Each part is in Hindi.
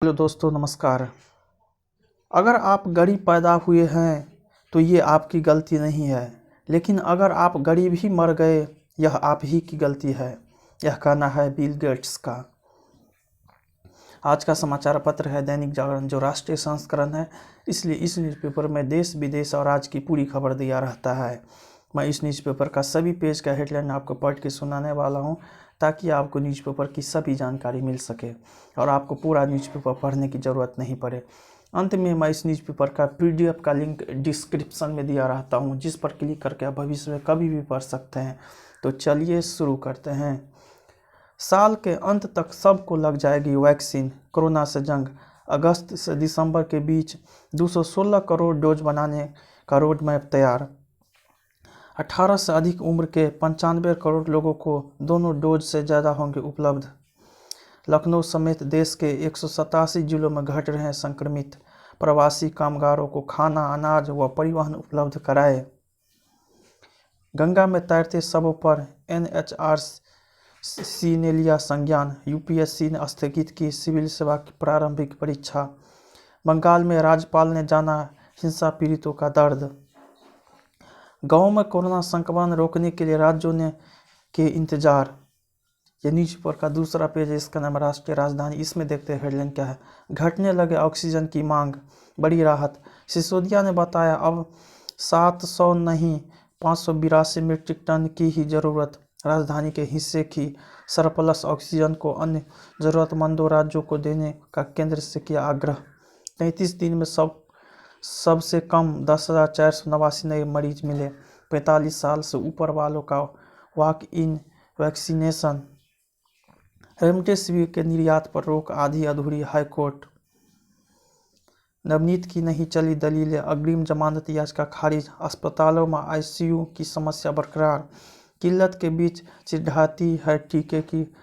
हेलो दोस्तों, नमस्कार। अगर आप गरीब पैदा हुए हैं तो ये आपकी गलती नहीं है, लेकिन अगर आप गरीब ही मर गए, यह आप ही की गलती है। यह कहना है बिल गेट्स का। आज का समाचार पत्र है दैनिक जागरण, जो राष्ट्रीय संस्करण है, इसलिए इस न्यूज़पेपर में देश विदेश और आज की पूरी खबर दिया रहता है। मैं इस न्यूज़पेपर का सभी पेज का हेडलाइन आपको पढ़ के सुनाने वाला हूँ, ताकि आपको न्यूज़पेपर की सभी जानकारी मिल सके और आपको पूरा न्यूज़पेपर पढ़ने की ज़रूरत नहीं पड़े। अंत में मैं इस न्यूज़पेपर का PDF का लिंक डिस्क्रिप्शन में दिया रहता हूँ, जिस पर क्लिक करके आप भविष्य में कभी भी पढ़ सकते हैं। तो चलिए शुरू करते हैं। साल के अंत तक सबको लग जाएगी वैक्सीन, कोरोना से जंग। अगस्त से दिसंबर के बीच 216 करोड़ डोज बनाने का रोड मैप तैयार। 18 से अधिक उम्र के 95 करोड़ लोगों को दोनों डोज से ज़्यादा होंगे उपलब्ध। लखनऊ समेत देश के 187 जिलों में घट रहे हैं संक्रमित। प्रवासी कामगारों को खाना, अनाज व परिवहन उपलब्ध कराए। गंगा में तैरते शवों पर NHRC ने लिया संज्ञान। UPSC ने स्थगित की सिविल सेवा की प्रारंभिक परीक्षा। बंगाल में राज्यपाल ने जाना हिंसा पीड़ितों का दर्द। गाँव में कोरोना संक्रमण रोकने के लिए राज्यों ने के इंतजार। ये न्यूज़पेपर का दूसरा पेज है, इसका नाम राष्ट्रीय राजधानी। इसमें देखते हैं हेडलाइन क्या है। घटने लगे ऑक्सीजन की मांग, बड़ी राहत। सिसोदिया ने बताया अब 700 नहीं 582 मीट्रिक टन की ही जरूरत। राजधानी के हिस्से की सरप्लस ऑक्सीजन को अन्य जरूरतमंदों राज्यों को देने का केंद्र से किया आग्रह। 33 दिन में सबसे कम 10,489 नए मरीज मिले। 45 साल से ऊपर वालों का वॉक इन वैक्सीनेशन। रेमडेसिविर के निर्यात पर रोक आधी अधूरी, हाईकोर्ट। नवनीत की नहीं चली दलीलें, अग्रिम जमानत याचिका खारिज। अस्पतालों में ICU की समस्या बरकरार। किल्लत के बीच चिढ़ाती है टीके की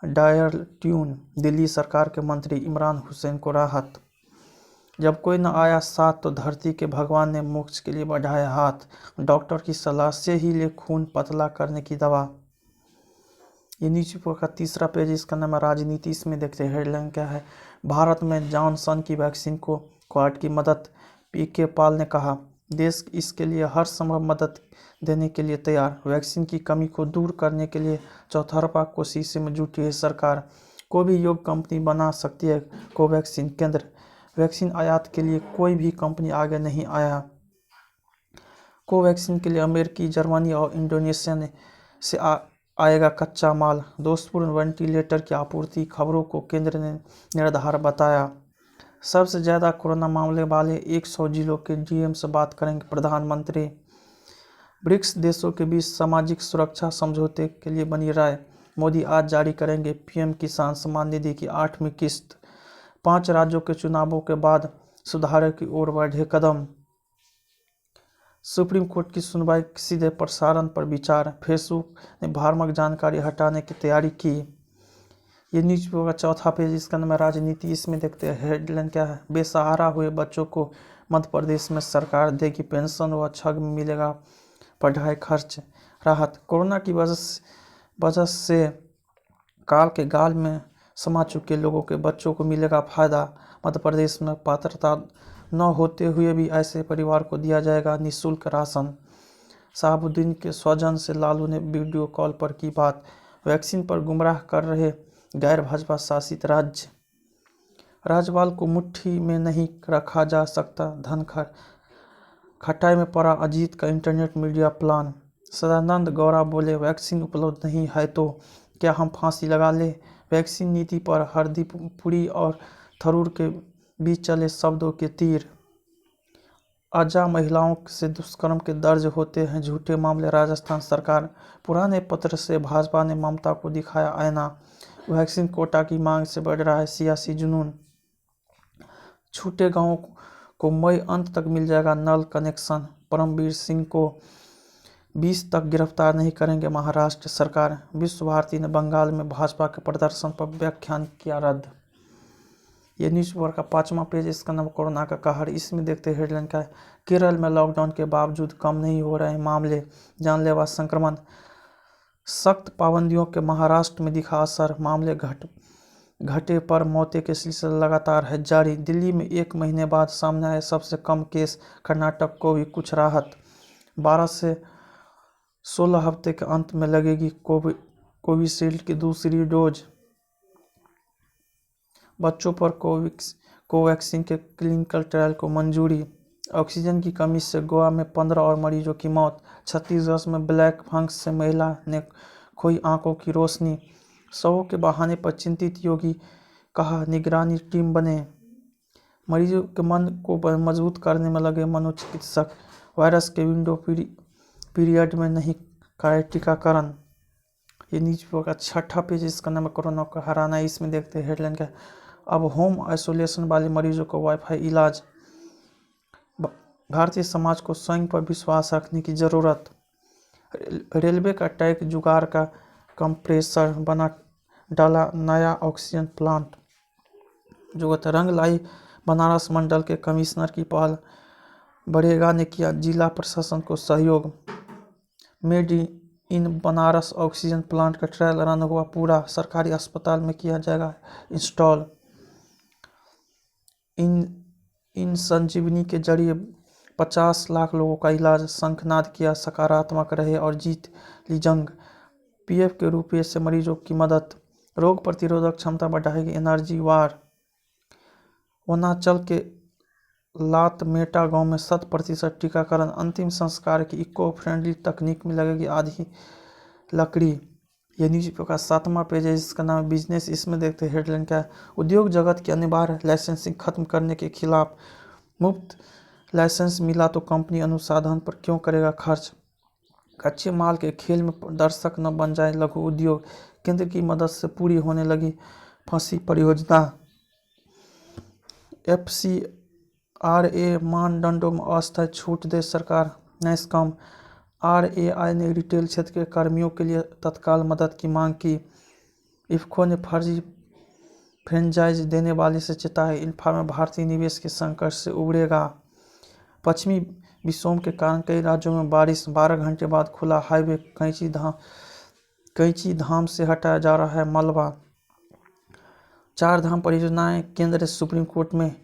डायल ट्यून। दिल्ली सरकार के मंत्री इमरान हुसैन को राहत। जब कोई न आया साथ तो धरती के भगवान ने मोक्ष के लिए बढ़ाया हाथ। डॉक्टर की सलाह से ही ले खून पतला करने की दवा। ये न्यूज़पेपर का तीसरा पेज, इसका नाम है राजनीति। इसमें देखते हैं हेडलाइन क्या है। भारत में जॉनसन की वैक्सीन को क्वाड की मदद। PK पाल ने कहा, देश इसके लिए हर संभव मदद देने के लिए तैयार। वैक्सीन की कमी को दूर करने के लिए चौतरफा कोशिशों में जुटी है सरकार। कोई भी योग कंपनी बना सकती है कोवैक्सीन केंद्र। वैक्सीन आयात के लिए कोई भी कंपनी आगे नहीं आया। कोवैक्सीन के लिए अमेरिकी, जर्मनी और इंडोनेशिया से आएगा कच्चा माल। दोषपूर्ण वेंटिलेटर की आपूर्ति खबरों को केंद्र ने निराधार बताया। सबसे ज़्यादा कोरोना मामले वाले 100 जिलों के DM से बात करेंगे प्रधानमंत्री। ब्रिक्स देशों के बीच सामाजिक सुरक्षा समझौते के लिए बनी राय। मोदी आज जारी करेंगे PM किसान सम्मान निधि की 8वीं किस्त। 5 राज्यों के चुनावों के बाद सुधार की ओर बढ़े कदम। सुप्रीम कोर्ट की सुनवाई, सीधे प्रसारण पर विचार। फेसबुक ने भ्रामक जानकारी हटाने की तैयारी की। ये न्यूज़पेपर का चौथा पेज, इसका नाम है राजनीति। इसमें देखते हैं हेडलाइन क्या है। बेसहारा हुए बच्चों को मध्य प्रदेश में सरकार देगी पेंशन व 6 में मिलेगा पढ़ाई खर्च राहत। कोरोना की वजह से काल के गाल में समा चुके लोगों के बच्चों को मिलेगा फायदा। मध्य प्रदेश में पात्रता न होते हुए भी ऐसे परिवार को दिया जाएगा निःशुल्क राशन। शहाबुद्दीन के स्वजन से लालू ने वीडियो कॉल पर की बात। वैक्सीन पर गुमराह कर रहे गैर भाजपा शासित राज्य। राज्यपाल को मुट्ठी में नहीं रखा जा सकता, धनखड़। खटाई में पड़ा अजीत का internet media plan. Sadananda Gowda बोले, वैक्सीन उपलब्ध नहीं है तो क्या हम फांसी लगा ले। वैक्सीन नीति पर हरदीप पुरी और थरूर के बीच चले शब्दों के तीर। अजा महिलाओं से दुष्कर्म के दर्ज होते हैं झूठे मामले। राजस्थान सरकार पुराने पत्र से भाजपा ने ममता को दिखाया आईना। वैक्सीन कोटा की मांग से बढ़ रहा है सियासी जुनून। छूटे गांवों को मई अंत तक मिल जाएगा नल कनेक्शन। परमवीर सिंह को 20 तक गिरफ्तार नहीं करेंगे महाराष्ट्र सरकार। विश्व भारती ने बंगाल में भाजपा के प्रदर्शन पर व्याख्यान किया रद्द। ये न्यूज़पेपर का 5वां पेज, इसका नाम कोरोना का कहर। इसमें देखते हैं हेडलाइन का है। केरल में लॉकडाउन के बावजूद कम नहीं हो रहे मामले, जानलेवा संक्रमण। सख्त पाबंदियों के महाराष्ट्र में दिखा असर, मामले घटे पर मौतें के सिलसिला लगातार है जारी। दिल्ली में 1 महीने बाद सामने आए सबसे कम केस। कर्नाटक को भी कुछ राहत। 12 से 16 हफ्ते के अंत में लगेगी कोविशील्ड की दूसरी डोज। बच्चों पर कोवैक्सीन के क्लिनिकल ट्रायल को मंजूरी। ऑक्सीजन की कमी से गोवा में 15 और मरीजों की मौत। छत्तीसगढ़ में ब्लैक फंगस से महिला ने खोई आंखों की रोशनी। शवों के बहाने पर चिंतित योगी, कहा निगरानी टीम बने। मरीजों के मन को मजबूत करने में लगे मनोचिकित्सक। वायरस के विंडो पीरियड में नहीं कराए टीकाकरण। ये न्यूज पेपर का 6ठा पेज, इसका नाम कोरोना को हराना। इसमें देखते हैं हेडलाइन क्या। अब होम आइसोलेशन वाले मरीजों को वाईफाई इलाज। भारतीय समाज को स्वयं पर विश्वास रखने की जरूरत। रेलवे का टैग जुगाड़ का कंप्रेसर बना डाला नया ऑक्सीजन प्लांट। जुगत रंग लाई बनारस मंडल के कमिश्नर की पहल। बड़ेगा ने किया जिला प्रशासन को सहयोग। Made in Banaras oxygen plant का ट्रायल रन हुआ पूरा। सरकारी अस्पताल में किया जाएगा इंस्टॉल। इन संजीवनी के जरिए 50 लाख लोगों का इलाज। शंखनाद किया सकारात्मक रहे और जीत ली जंग। पीएफ के रुपये से मरीजों की मदद। रोग प्रतिरोधक क्षमता बढ़ाएगी एनर्जी वार। वनांचल के लातमेटा गांव में 100% टीकाकरण। अंतिम संस्कार की इको फ्रेंडली तकनीक में लगेगी आधी लकड़ी। यह न्यूज पेपर का 7वां पेज है, जिसका नाम है बिजनेस। इसमें देखते हैं हेडलाइन क्या है। उद्योग जगत की अनिवार्य लाइसेंसिंग खत्म करने के खिलाफ। मुफ्त लाइसेंस मिला तो कंपनी अनुसंधान पर क्यों करेगा खर्च। कच्चे माल के खेल में दर्शक न बन जाए लघु उद्योग। केंद्र की मदद से पूरी होने लगी फंसी परियोजना। FCRA मानदंडों में अस्थायी छूट दे सरकार। नैसकॉम RAI ने रिटेल क्षेत्र के कर्मियों के लिए तत्काल मदद की मांग की। इफ्को ने फर्जी फ्रेंचाइज देने वाले से चेताया। इन्फा में भारतीय निवेश के संकट से उबरेगा। पश्चिमी विक्षोभ के कारण कई राज्यों में बारिश। 12 घंटे बाद खुला हाईवे। कैंची धाम से हटाया जा रहा है मलबा। 4 धाम परियोजनाएं केंद्र सुप्रीम कोर्ट में।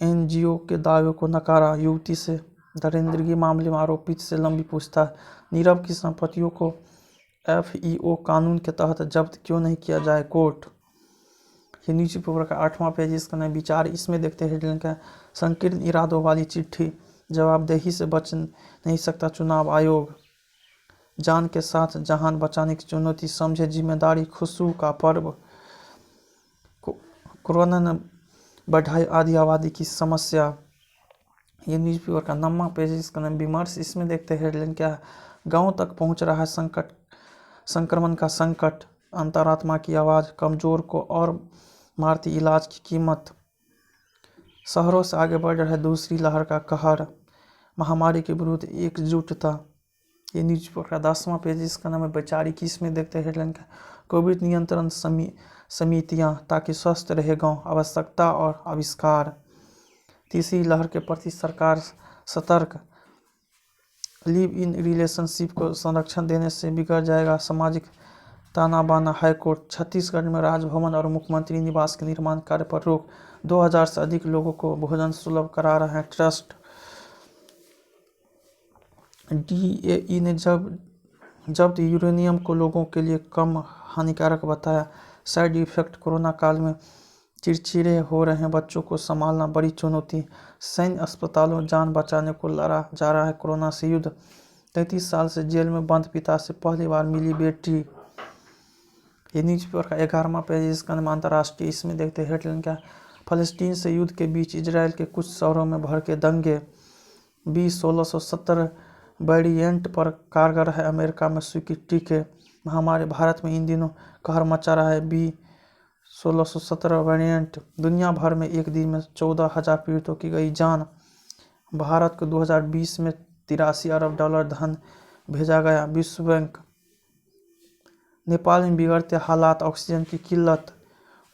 NGO के दावे को नकारा। युवती से दरिंदगी मामले में आरोपित से लंबी पूछताछ। नीरव की संपत्तियों को FEO कानून के तहत जब्त क्यों नहीं किया जाए कोर्ट। ये न्यूज पेपर का 8वां पेज, इसका नया विचार। इसमें देखते हैं हेडलाइन का। संकीर्ण इरादों वाली चिट्ठी। जवाबदेही से बच नहीं सकता चुनाव आयोग। जान के साथ जहान बचाने की चुनौती समझे जिम्मेदारी। खुशबू का पर्व। कोरोना ने बढ़ाई आधी आबादी की समस्या। ये न्यूज पेपर का 9वां पेज, इसका नाम विमर्श। इसमें देखते हैं हेडलाइन क्या है। गाँव तक पहुंच रहा है संक्रमण का संकट। अंतरात्मा की आवाज़। कमजोर को और मारती इलाज की कीमत। शहरों से आगे बढ़ रहा है दूसरी लहर का कहर। महामारी के विरुद्ध एकजुटता। ये न्यूज पेपर का 10वां पेज, इसका नाम है वैचारिक। इसमें देखते हैं हेडलाइन का। कोविड नियंत्रण समितियां ताकि स्वस्थ रहे गांव। आवश्यकता और आविष्कार। तीसरी लहर के प्रति सरकार सतर्क। लिव इन रिलेशनशिप को संरक्षण देने से बिगड़ जाएगा सामाजिक ताना बाना। हाईकोर्ट। छत्तीसगढ़ में राजभवन और मुख्यमंत्री निवास के निर्माण कार्य पर रोक। 2000 से अधिक लोगों को भोजन सुलभ करा रहा है ट्रस्ट। DAE ने जब्त यूरेनियम को लोगों के लिए कम हानिकारक बताया। Side effect. कोरोना काल में चिड़चिड़े हो रहे बच्चों को संभालना बड़ी चुनौती। सैन्य अस्पतालों जान बचाने को लड़ा जा रहा है कोरोना से युद्ध। 33 साल से जेल में बंद पिता से पहली बार मिली बेटी। ये न्यूज पेपर का 11वां पेज, इसका नाम अंतर्राष्ट्रीय। इसमें देखते हैं हेडलाइन क्या। फलस्तीन से युद्ध के बीच इजराइल के कुछ शहरों में भड़के दंगे। B1670 वेरिएंट पर कारगर है अमेरिका में स्वीकृत टीके। हमारे भारत में इन दिनों कहर मचा रहा है B1670 वेरिएंट। दुनिया भर में एक दिन में 14,000 पीड़ितों की गई जान। भारत को 2020 में $83 अरब धन भेजा गया। विश्व बैंक। नेपाल में बिगड़ते हालात। ऑक्सीजन की किल्लत।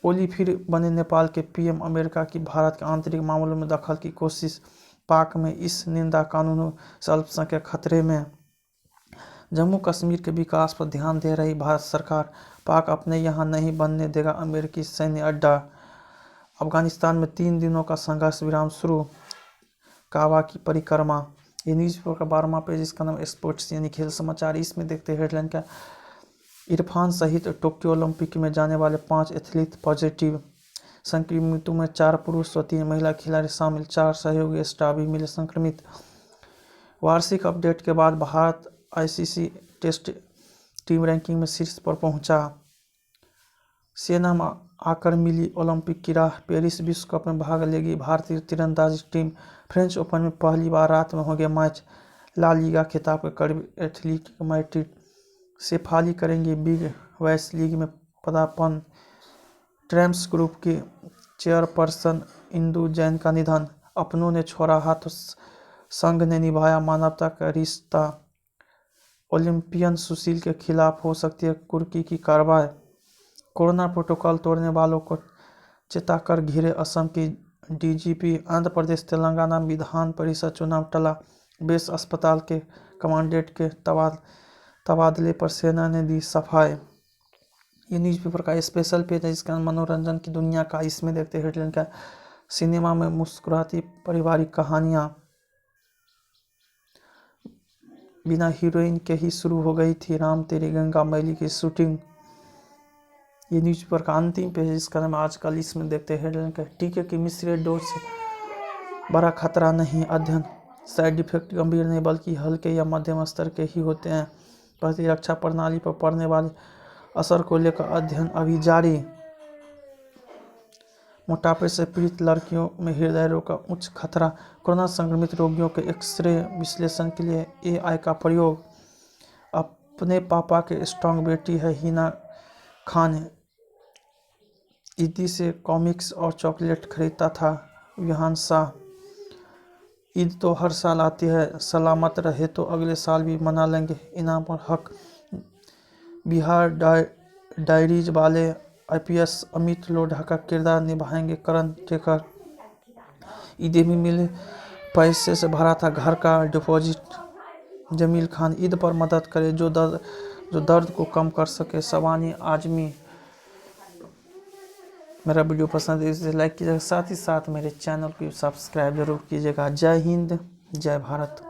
ओली फिर बने नेपाल के PM। अमेरिका की भारत के आंतरिक मामलों में दखल की कोशिश। पाक में इस निंदा कानूनों से अल्पसंख्यक खतरे में। जम्मू कश्मीर के विकास पर ध्यान दे रही भारत सरकार, पाक अपने यहाँ नहीं बनने देगा अमेरिकी सैन्य अड्डा। अफगानिस्तान में 3 दिनों का संघर्ष विराम शुरू, काबा की परिक्रमा। ये न्यूज़पेपर का 12वां पेज, इसका नाम स्पोर्ट्स यानी खेल समाचार। इसमें देखते हैं हेडलाइन क्या। इरफान सहित टोक्यो ओलंपिक में जाने वाले 5 एथलीट पॉजिटिव, संक्रमितों में 4 पुरुष व 3 महिला खिलाड़ी शामिल, 4 सहयोगी स्टाफ भी मिले संक्रमित। वार्षिक अपडेट के बाद Bharat ICC test team ranking में शीर्ष पर पहुंचा। सेना में आकर मिली ओलंपिक की राह, पेरिस विश्व कप में भाग लेगी भारतीय तीरंदाजी टीम। फ्रेंच ओपन में पहली बार रात में होंगे मैच, ला लीगा खिताब के करीब एथलेटिको मैड्रिड से फाली करेंगे बिग वैश लीग में पदार्पण। ट्रैम्स ग्रुप की चेयरपर्सन इंदु जैन का निधन, अपनों ने छोड़ा हाथ, संघ ने निभाया मानवता का रिश्ता। ओलंपियन सुशील के खिलाफ हो सकती है कुर्की की कार्रवाई। कोरोना प्रोटोकॉल तोड़ने वालों को चेताकर घिरे असम की डीजीपी। आंध्र प्रदेश तेलंगाना विधान परिषद चुनाव टला, बेस अस्पताल के कमांडेंट के तबादले पर सेना ने दी सफाई। ये न्यूज़पेपर का स्पेशल पेज है जिसका मनोरंजन की दुनिया का। इसमें देखते हैं हेडलाइन का। सिनेमा में मुस्कुराती पारिवारिक कहानियाँ, बिना हीरोइन के ही शुरू हो गई थी राम तेरी गंगा मैली की शूटिंग। ये न्यूज़पेपर का अंतिम पेज, इसका नाम आजकल। इसमें देखते हैं हेडलाइन का। टीके की मिश्रित डोज से बड़ा खतरा नहीं, अध्ययन। साइड इफेक्ट गंभीर नहीं बल्कि हल्के या मध्यम स्तर के ही होते हैं। प्रतिरक्षा प्रणाली पर पड़ने वाले असर को लेकर अध्ययन अभी जारी। मोटापे से पीड़ित लड़कियों में हृदय रोग का उच्च खतरा, कोरोना संक्रमित रोगियों के एक्सरे विश्लेषण के लिए एआई का प्रयोग। अपने पापा के स्ट्रॉन्ग बेटी है हिना खान, ईदी से कॉमिक्स और चॉकलेट खरीदता था विहान शाह। ईद तो हर साल आती है, सलामत रहे तो अगले साल भी मना लेंगे, इनाम और हक। बिहार डायरीज वाले आईपीएस अमित लोढ़ा का किरदार निभाएंगे करण टेकर। ईद में मिले पैसे से भरा था घर का डिपॉजिट, जमील खान ईद पर मदद करे जो दर्द को कम कर सके, शबानी आजमी। मेरा वीडियो पसंद है इसे लाइक कीजिएगा, साथ ही साथ मेरे चैनल को सब्सक्राइब जरूर कीजिएगा। जय हिंद, जय भारत।